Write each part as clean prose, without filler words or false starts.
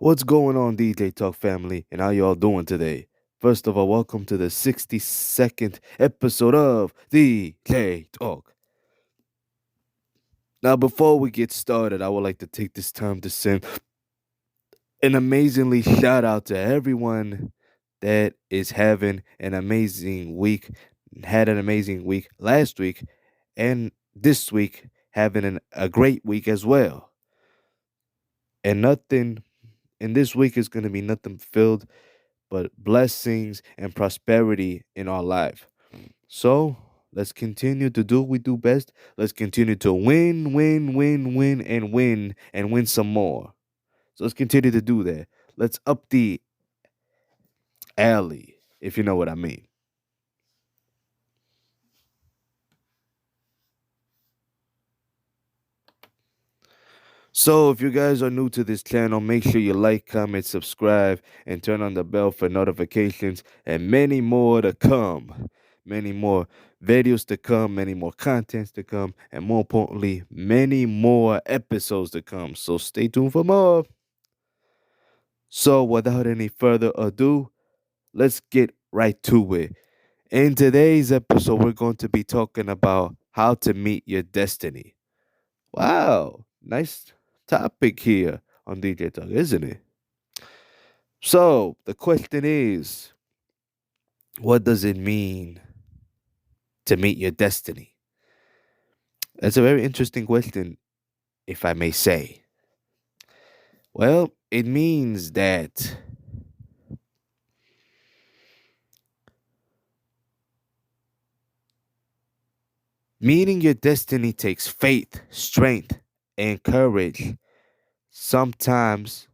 What's going on, DJ Talk family, and how y'all doing today? First of all, welcome to the 62nd episode of DJ Talk. Now, before we get started, I would like to take this time to send an amazingly shout out to everyone that is having an amazing week, had an amazing week last week, and this week having a great week as well. And nothing, and this week is going to be nothing filled but blessings and prosperity in our life. So let's continue to do what we do best. Let's continue to win, win, win, win, and win some more. So let's continue to do that. Let's up the alley, if you know what I mean. So if you guys are new to this channel, make sure you like, comment, subscribe, and turn on the bell for notifications and many more to come. Many more videos to come, many more contents to come, and more importantly, many more episodes to come. So stay tuned for more. So without any further ado, let's get right to it. In today's episode, we're going to be talking about how to meet your destiny. Wow, nice topic here on DJ Talk, isn't it? So the question is, what does it mean to meet your destiny? That's a very interesting question, if I may say. Well, it means that meeting your destiny takes faith, strength, and courage. Sometimes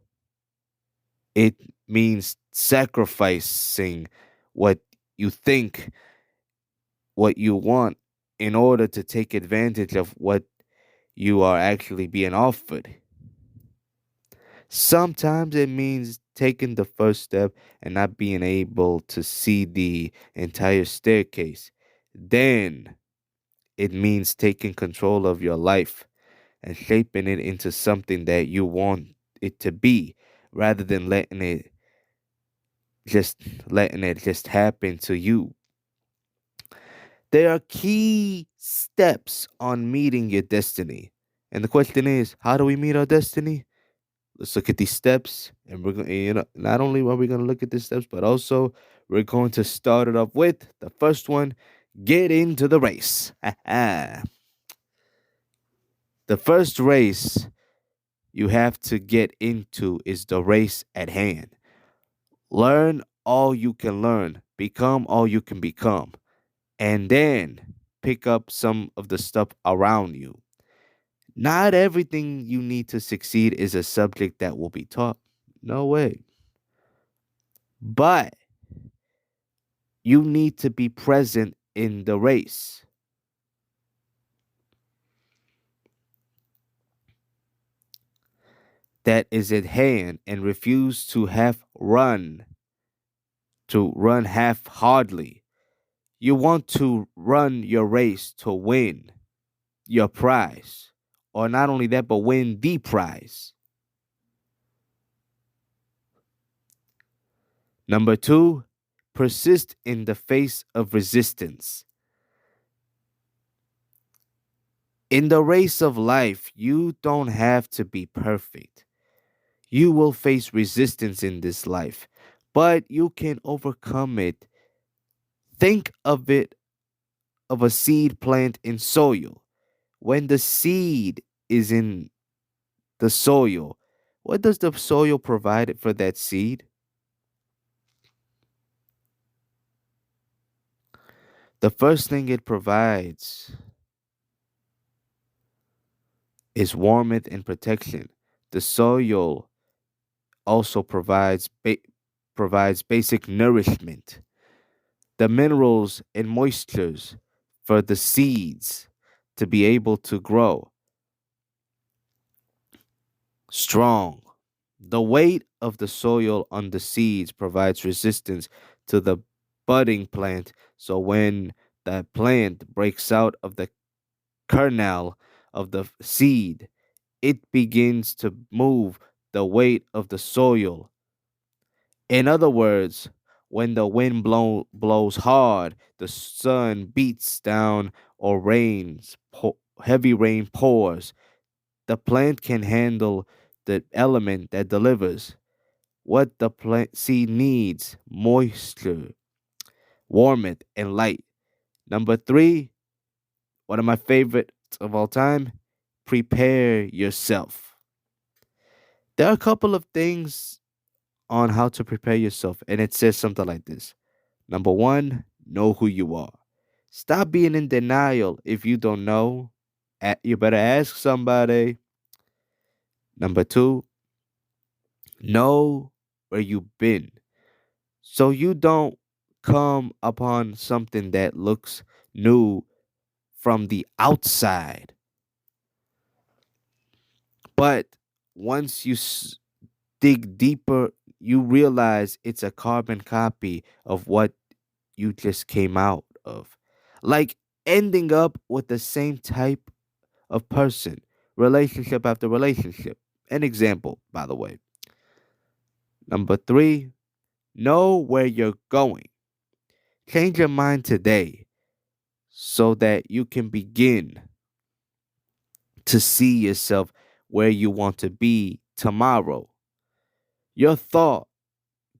it means sacrificing what you think, what you want, in order to take advantage of what you are actually being offered. Sometimes it means taking the first step and not being able to see the entire staircase. Then it means taking control of your life and shaping it into something that you want it to be rather than just letting it just happen to you. There are key steps on meeting your destiny. And the question is, how do we meet our destiny? Let's look at these steps, and we're going to, not only are we going to look at these steps, but also we're going to start it off with the first one: get into the race. The first race you have to get into is the race at hand. Learn all you can learn, become all you can become, and then pick up some of the stuff around you. Not everything you need to succeed is a subject that will be taught. No way. But you need to be present in the race. That is at hand and refuse to run half hardly. You want to run your race to win your prize. Or not only that, but win the prize. Number two, persist in the face of resistance. In the race of life, you don't have to be perfect. You will face resistance in this life, but you can overcome it. Think of it of a seed plant in soil. When the seed is in the soil, what does the soil provide for that seed? The first thing it provides is warmth and protection. The soil also provides basic nourishment, the minerals and moistures for the seeds to be able to grow strong. The weight of the soil on the seeds provides resistance to the budding plant. So when the plant breaks out of the kernel of the seed, it begins to move the weight of the soil. In other words, when the wind blows hard, the sun beats down, or heavy rain pours, the plant can handle the element that delivers what the plant seed needs: moisture, warmth, and light. Number three, one of my favorites of all time, prepare yourself. There are a couple of things on how to prepare yourself, and it says something like this. Number one, know who you are. Stop being in denial if you don't know. You better ask somebody. Number two, know where you've been, so you don't come upon something that looks new from the outside. But once you dig deeper, you realize it's a carbon copy of what you just came out of. Like ending up with the same type of person, relationship after relationship. An example, by the way. Number three, know where you're going. Change your mind today so that you can begin to see yourself where you want to be tomorrow. Your thought,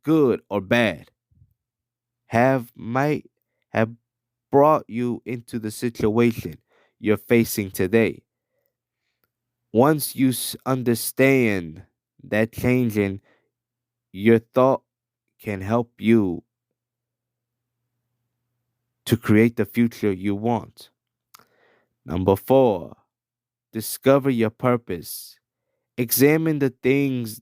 good or bad, might have brought you into the situation you're facing today. Once you understand that changing your thought can help you to create the future you want. Number four, discover your purpose. Examine the things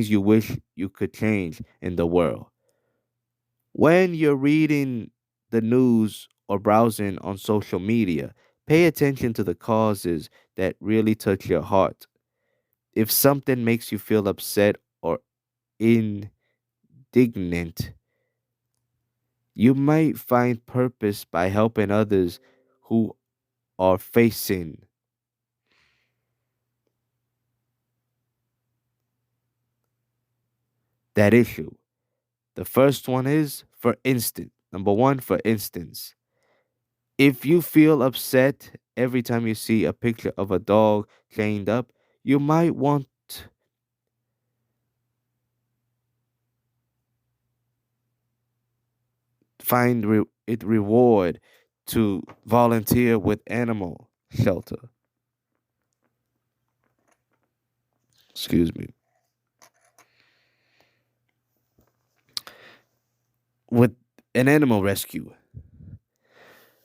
you wish you could change in the world. When you're reading the news or browsing on social media, pay attention to the causes that really touch your heart. If something makes you feel upset or indignant, you might find purpose by helping others who are facing that issue. The first one is, for instance, number one, for instance, if you feel upset every time you see a picture of a dog chained up, you might want find it reward to volunteer with animal shelter. Excuse me. With an animal rescue.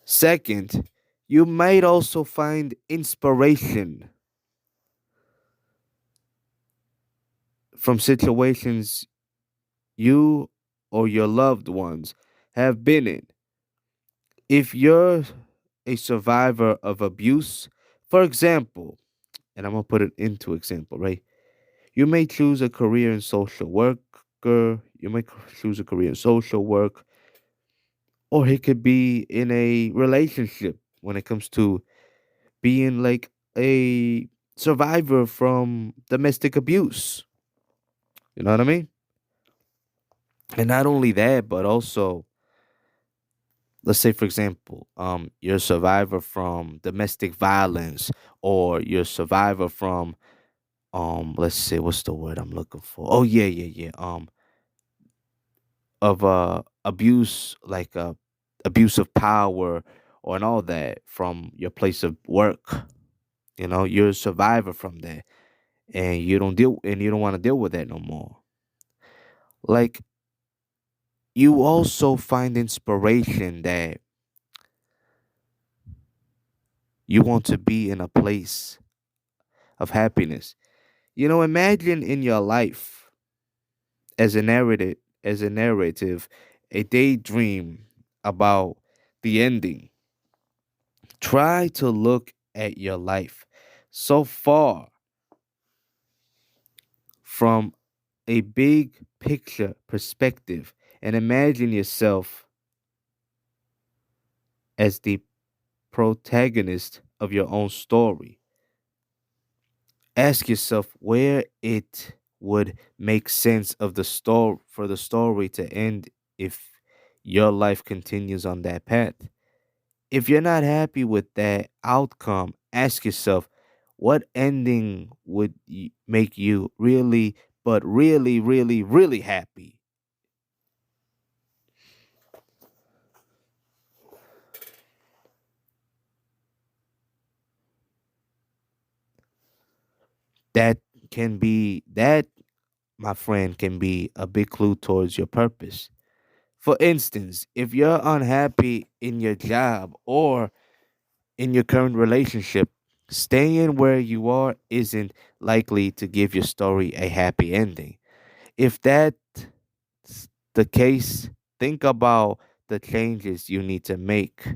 Second, you might also find inspiration from situations you or your loved ones have been in. If you're a survivor of abuse, for example, and I'm gonna put it into example, right? You may choose a career in social worker, you may choose a career in social work, or it could be in a relationship when it comes to being like a survivor from domestic abuse. You know what I mean? And not only that, but also, let's say for example, you're a survivor from domestic violence, or you're a survivor from, let's say, what's the word I'm looking for? Oh yeah, yeah, yeah. Of abuse, like abuse of power, or and all that from your place of work. You know, you're a survivor from that, and you don't want to deal with that no more. Like, you also find inspiration that you want to be in a place of happiness. You know, imagine in your life as a narrative, a daydream about the ending. Try to look at your life so far from a big picture perspective, and imagine yourself as the protagonist of your own story. Ask yourself where it would make sense of the story for the story to end if your life continues on that path. If you're not happy with that outcome, ask yourself what ending would make you really, but really, really, really happy. That that, my friend, can be a big clue towards your purpose. For instance, if you're unhappy in your job or in your current relationship, staying where you are isn't likely to give your story a happy ending. If that's the case, think about the changes you need to make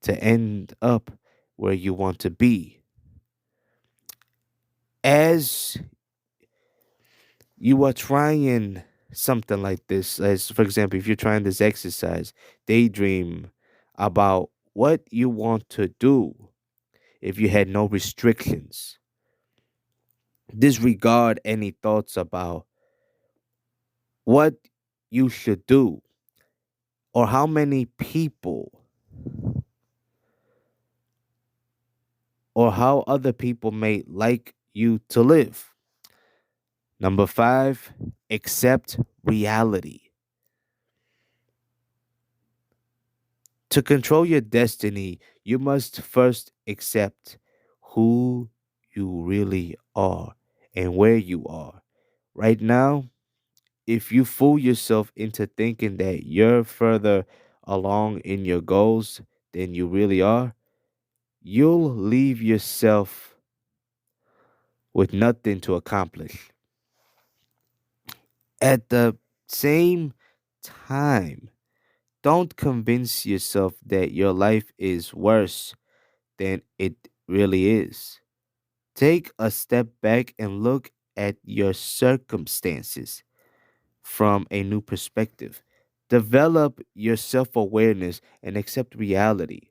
to end up where you want to be. As you are trying something like this, as for example, if you're trying this exercise, daydream about what you want to do if you had no restrictions. Disregard any thoughts about what you should do or how many people or how other people may like you to live. Number five, accept reality. To control your destiny, you must first accept who you really are and where you are. Right now, if you fool yourself into thinking that you're further along in your goals than you really are, you'll leave yourself with nothing to accomplish. At the same time, don't convince yourself that your life is worse than it really is. Take a step back and look at your circumstances from a new perspective. Develop your self awareness and accept reality.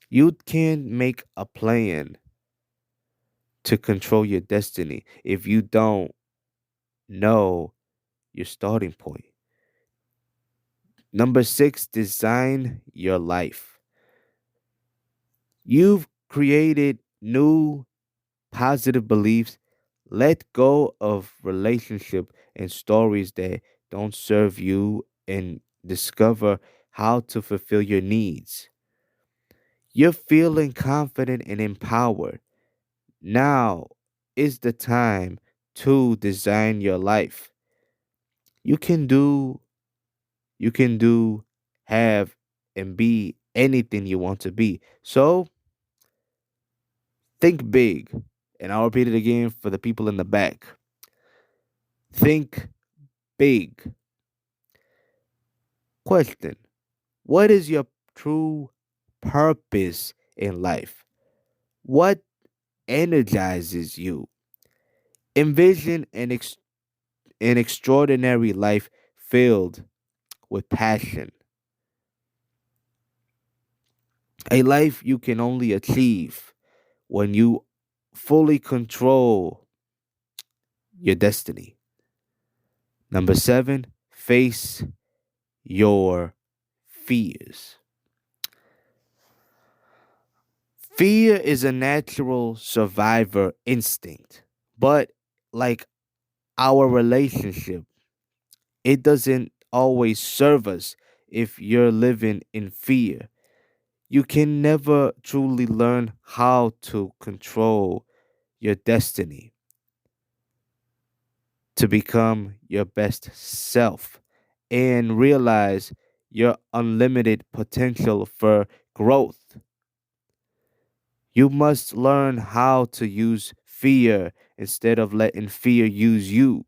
You can make a plan to control your destiny if you don't know your starting point. Number six, design your life. You've created new positive beliefs. Let go of relationship and stories that don't serve you and discover how to fulfill your needs. You're feeling confident and empowered. Now is the time to design your life. You can do, you can do, have, and be anything you want to be. So think big. And I'll repeat it again for the people in the back. Think big. Question: what is your true purpose in life? What energizes you? Envision an extraordinary life filled with passion, a life you can only achieve when you fully control your destiny. Number seven, face your fears. Fear is a natural survivor instinct, but like our relationship, it doesn't always serve us if you're living in fear. You can never truly learn how to control your destiny to become your best self and realize your unlimited potential for growth. You must learn how to use fear instead of letting fear use you.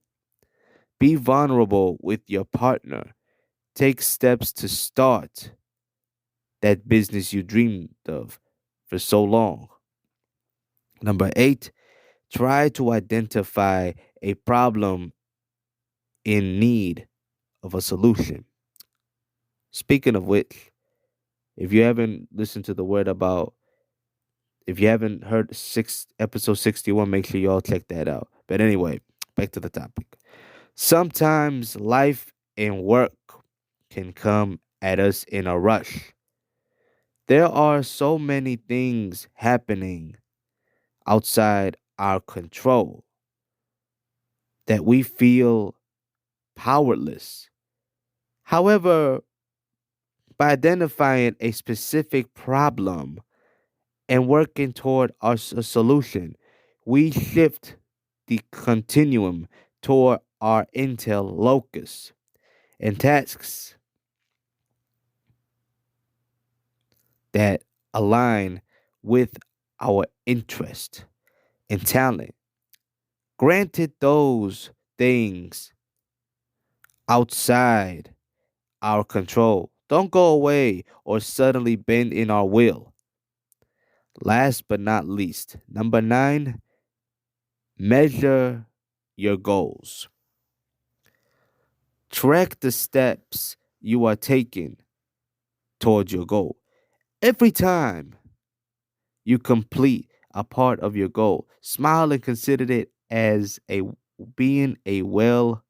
Be vulnerable with your partner. Take steps to start that business you dreamed of for so long. Number eight, try to identify a problem in need of a solution. Speaking of which, if you haven't listened to the word about If you haven't heard episode 61, make sure y'all check that out. But anyway, back to the topic. Sometimes life and work can come at us in a rush. There are so many things happening outside our control that we feel powerless. However, by identifying a specific problem and working toward a solution, we shift the continuum toward our intel locus and tasks that align with our interest and talent. Granted, those things outside our control don't go away or suddenly bend in our will. Last but not least, number nine, measure your goals. Track the steps you are taking towards your goal. Every time you complete a part of your goal, smile and consider it as a being a well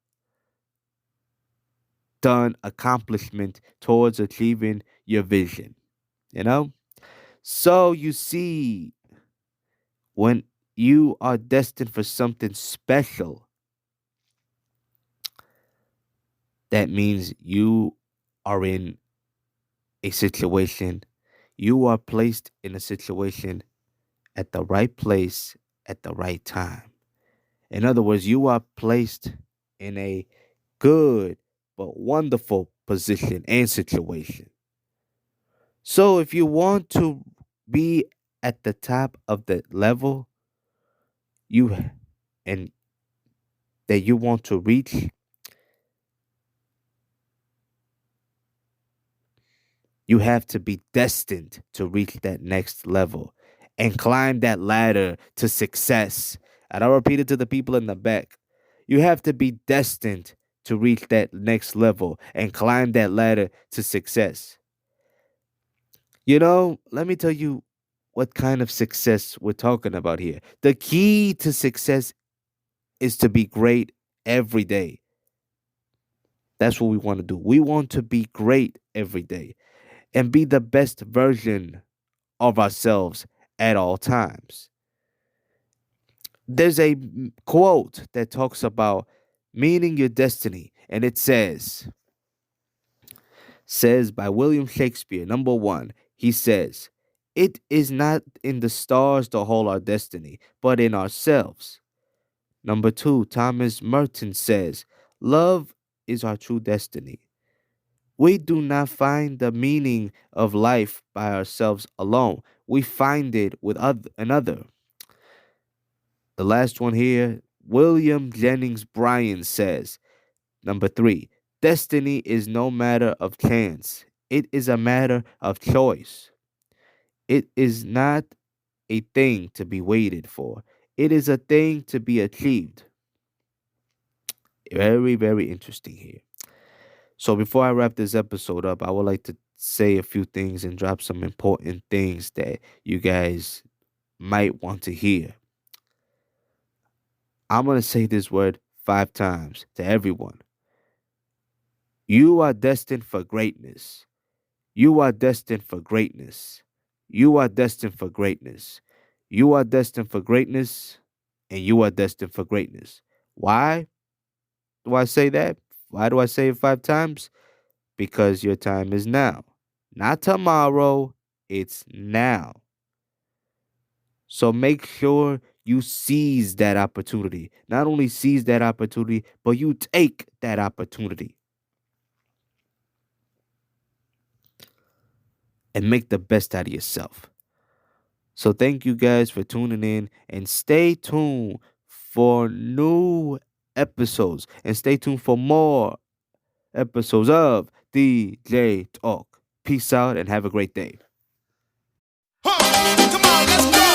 done accomplishment towards achieving your vision. You know? So you see, when you are destined for something special, that means you are in a situation, you are placed in a situation at the right place at the right time. In other words, you are placed in a good but wonderful position and situation. So if you want to be at the top of the level you and that you want to reach, you have to be destined to reach that next level and climb that ladder to success. And I'll repeat it to the people in the back. You have to be destined to reach that next level and climb that ladder to success. You know, let me tell you what kind of success we're talking about here. The key to success is to be great every day. That's what we want to do. We want to be great every day and be the best version of ourselves at all times. There's a quote that talks about meaning your destiny, and it says by William Shakespeare, number one, he says, "It is not in the stars to hold our destiny, but in ourselves." Number two, Thomas Merton says, "Love is our true destiny." We do not find the meaning of life by ourselves alone. We find it with another. The last one here, William Jennings Bryan says, number three, destiny is no matter of chance. It is a matter of choice. It is not a thing to be waited for. It is a thing to be achieved. Very, very interesting here. So before I wrap this episode up, I would like to say a few things and drop some important things that you guys might want to hear. I'm going to say this word 5 times to everyone. You are destined for greatness. You are destined for greatness. You are destined for greatness. You are destined for greatness. And you are destined for greatness. Why do I say that? Why do I say it 5 times? Because your time is now. Not tomorrow, it's now. So make sure you seize that opportunity. Not only seize that opportunity, but you take that opportunity and make the best out of yourself. So thank you guys for tuning in and stay tuned for new episodes and stay tuned for more episodes of DJ Talk. Peace out and have a great day. Huh, come on, let's go.